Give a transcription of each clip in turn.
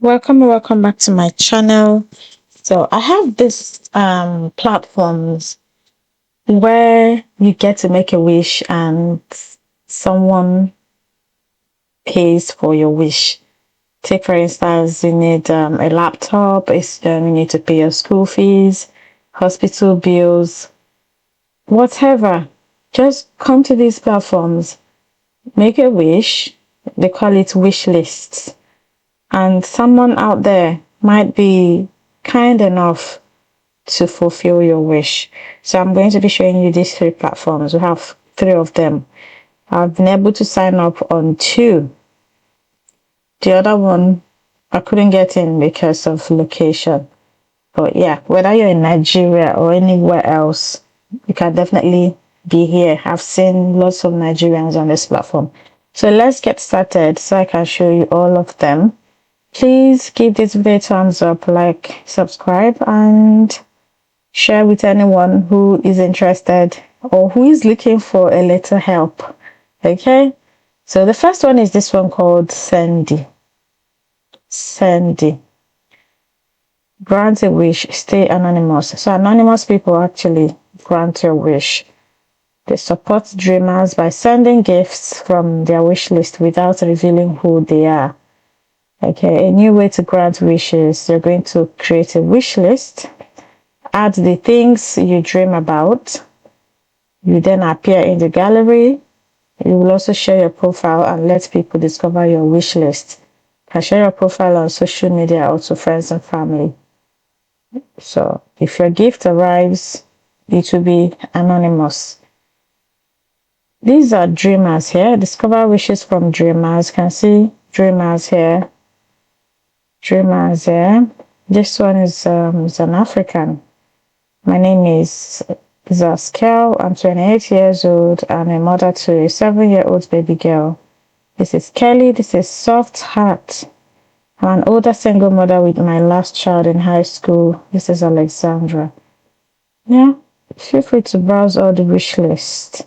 Welcome back to my channel. So I have this platforms where you get to make a wish and someone pays for your wish. Take for instance, you need a laptop, you need to pay your school fees, hospital bills, whatever. Just come to these platforms, make a wish. They call it wish lists. And someone out there might be kind enough to fulfill your wish. So I'm going to be showing you these three platforms. We have three of them. I've been able to sign up on two. The other one I couldn't get in because of location. But yeah, whether you're in Nigeria or anywhere else, you can definitely be here. I've seen lots of Nigerians on this platform. So let's get started so I can show you all of them. Please give this video a thumbs up, like, subscribe, and share with anyone who is interested or who is looking for a little help. Okay? So the first one is this one called Sendi. Sendi. Grant a wish, stay anonymous. So anonymous people actually grant your wish. They support dreamers by sending gifts from their wish list without revealing who they are. Okay, a new way to grant wishes. You're going to create a wish list, add the things you dream about. You then appear in the gallery. You will also share your profile and let people discover your wish list. You can share your profile on social media or to friends and family. So if your gift arrives, it will be anonymous. These are dreamers here. Discover wishes from dreamers. You can see dreamers here. Dreamers here. This one is an African. My name is Zaskel. I'm 28 years old. I'm a mother to a 7-year-old baby girl. This is Kelly. This is Soft Heart. I'm an older single mother with my last child in high school. This is Alexandra. Yeah, feel free to browse all the wish list.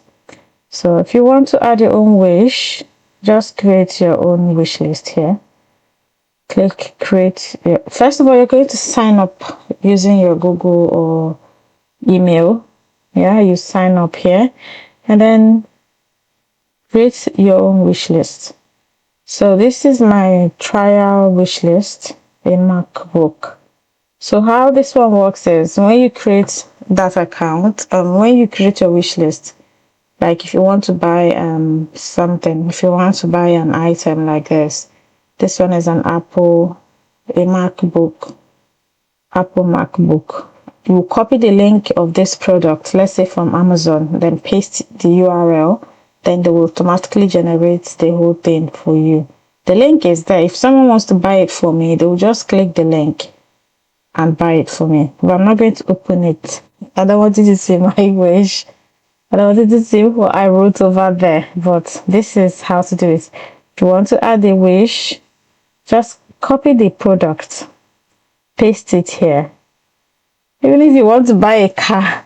So if you want to add your own wish, just create your own wish list here. Click create. First of all, you're going to sign up using your Google or email. Yeah, you sign up here and then create your own wish list. So this is my trial wish list, a MacBook. So how this one works is when you create that account, when you create your wish list, like if you want to buy something, if you want to buy an item like this one is an Apple, a MacBook, Apple MacBook. You copy the link of this product, let's say from Amazon, then paste the URL, then they will automatically generate the whole thing for you. The link is there. If someone wants to buy it for me, they will just click the link and buy it for me. But I'm not going to open it. I don't want you to see my wish. I don't want you to see what I wrote over there. But this is how to do it. If you want to add a wish, just copy the product, paste it here. Even if you want to buy a car,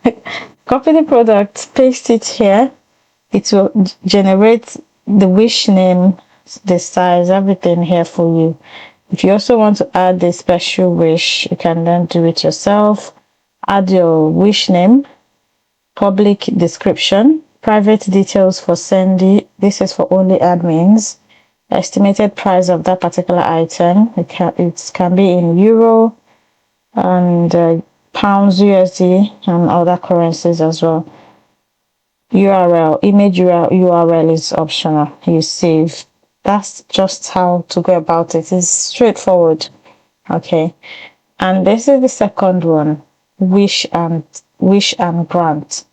copy the product, paste it here. It will generate the wish name, the size, everything here for you. If you also want to add a special wish, you can then do it yourself. Add your wish name, public description, private details for Sendi. This is for only admins. Estimated price of that particular item. It can be in euro and pounds, USD, and other currencies as well. URL, image URL is optional. You save. That's just how to go about it. It's straightforward. Okay. And this is the second one. WishNGrant.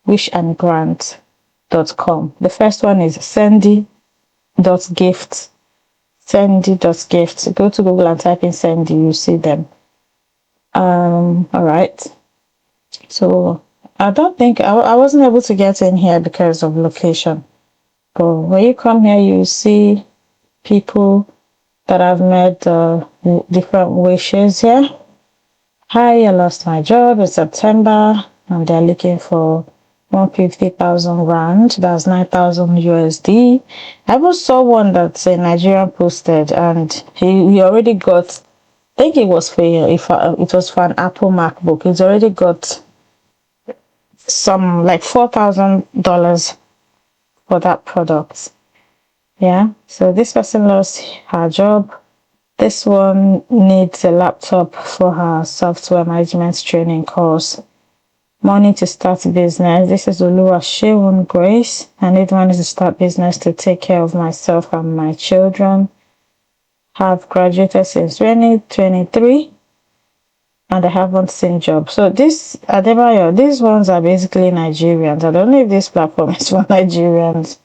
WishNGrant.com. The first one is Sendy.gift. Sendy.gift. Go to Google and type in Sendi, you see them. All right. So I don't think I wasn't able to get in here because of location. But when you come here, you see people that have made different wishes here. Hi, I lost my job in September and they're looking for 150,000 rand. That's 9,000 USD. I even saw one that a Nigerian posted, and he already got. I think it was for if it was for an Apple MacBook. He's already got some like $4,000 for that product. Yeah. So this person lost her job. This one needs a laptop for her software management training course. Money to start business. This is Oluwaseun Grace. I need money to start business to take care of myself and my children. Have graduated since 2023 and I haven't seen job. So this Adebayo, these ones are basically Nigerians. I don't know if this platform is for Nigerians.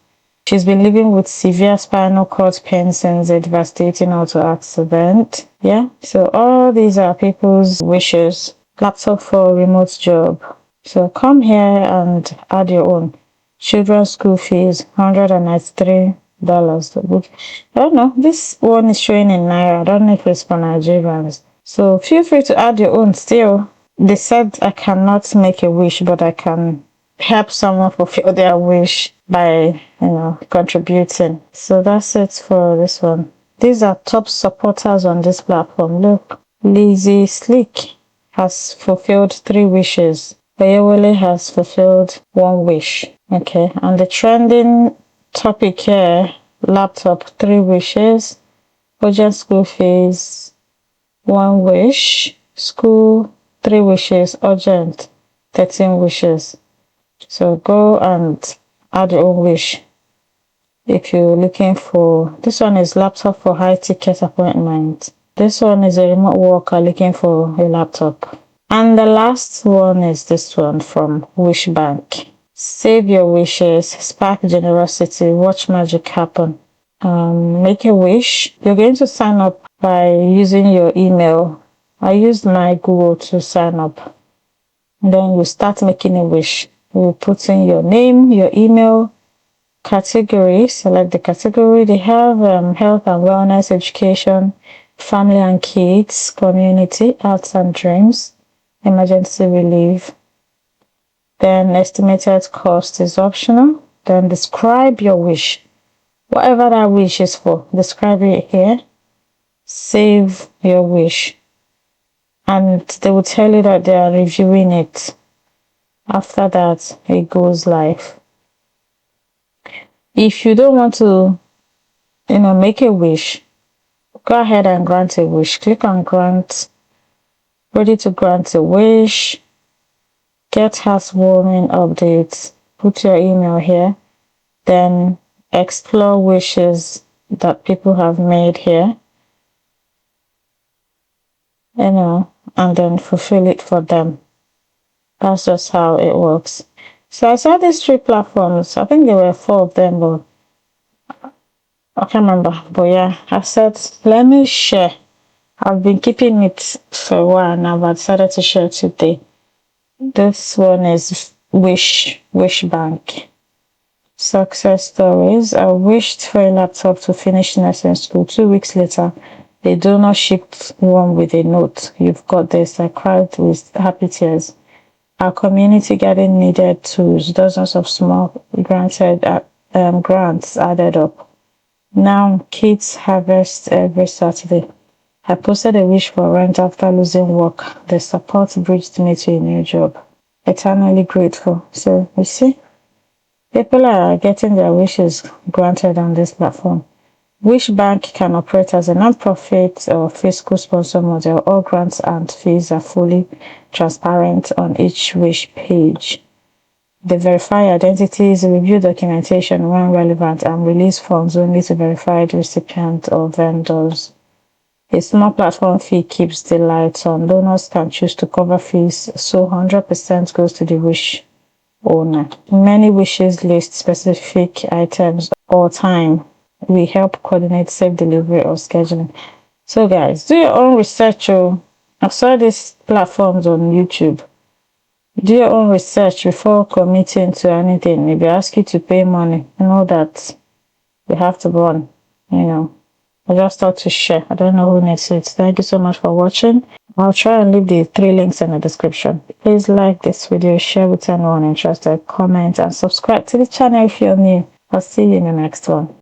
She's been living with severe spinal cord pain since a devastating auto accident. Yeah, so all these are people's wishes. Laptop for remote job. So come here and add your own. Children's school fees, $193. I don't know. This one is showing in Naira. I don't know if it's for Nigerians. So feel free to add your own still. They said I cannot make a wish, but I can help someone fulfill their wish by, contributing. So that's it for this one. These are top supporters on this platform. Look, Lizzie Slick has fulfilled 3 wishes. Bayewale has fulfilled 1 wish. Okay, and the trending topic here, laptop 3 wishes, urgent school fees 1 wish, school 3 wishes, urgent 13 wishes. So go and add your own wish. If you're looking for, this one is laptop for high ticket appointment. This one is a remote worker looking for a laptop. And the last one is this one from WishBank. Save your wishes, spark generosity, watch magic happen. Make a wish. You're going to sign up by using your email. I used my Google to sign up. And then you start making a wish. You put in your name, your email, category, select the category. They have health and wellness, education, family and kids, community, arts and dreams, emergency relief. Then estimated cost is optional. Then describe your wish. Whatever that wish is for, describe it here. Save your wish. And they will tell you that they are reviewing it. After that, it goes live. If you don't want to, make a wish, go ahead and grant a wish. Click on grant, ready to grant a wish, get housewarming updates, put your email here, then explore wishes that people have made here, and then fulfill it for them. That's just how it works. So I saw these 3 platforms. I think there were 4 of them, but I can't remember. But yeah, I said, let me share. I've been keeping it for a while now, but I decided to share today. This one is WishBank. Success stories. I wished for a laptop to finish nursing school. 2 weeks later, the donor shipped one with a note. You've got this. I cried with happy tears. Our community garden needed tools. Dozens of small grants added up. Now kids harvest every Saturday. I posted a wish for rent after losing work. The support bridged me to a new job. Eternally grateful. So you see, people are getting their wishes granted on this platform. WishBank can operate as a non-profit or fiscal sponsor model. All grants and fees are fully transparent on each Wish page. They verify identities, review documentation when relevant, and release funds only to verified recipients or vendors. A small platform fee keeps the lights on. Donors can choose to cover fees, so 100% goes to the wish owner. Many wishes list specific items or time. We help coordinate safe delivery or scheduling. So guys, do your own research. I saw these platforms on YouTube. Do your own research before committing to anything. If they ask you to pay money, know that you have to run, I just thought to share. I don't know who needs it. Thank you so much for watching. I'll try and leave the 3 links in the description. Please like this video, share with anyone interested, comment, and subscribe to the channel if you're new. I'll see you in the next one.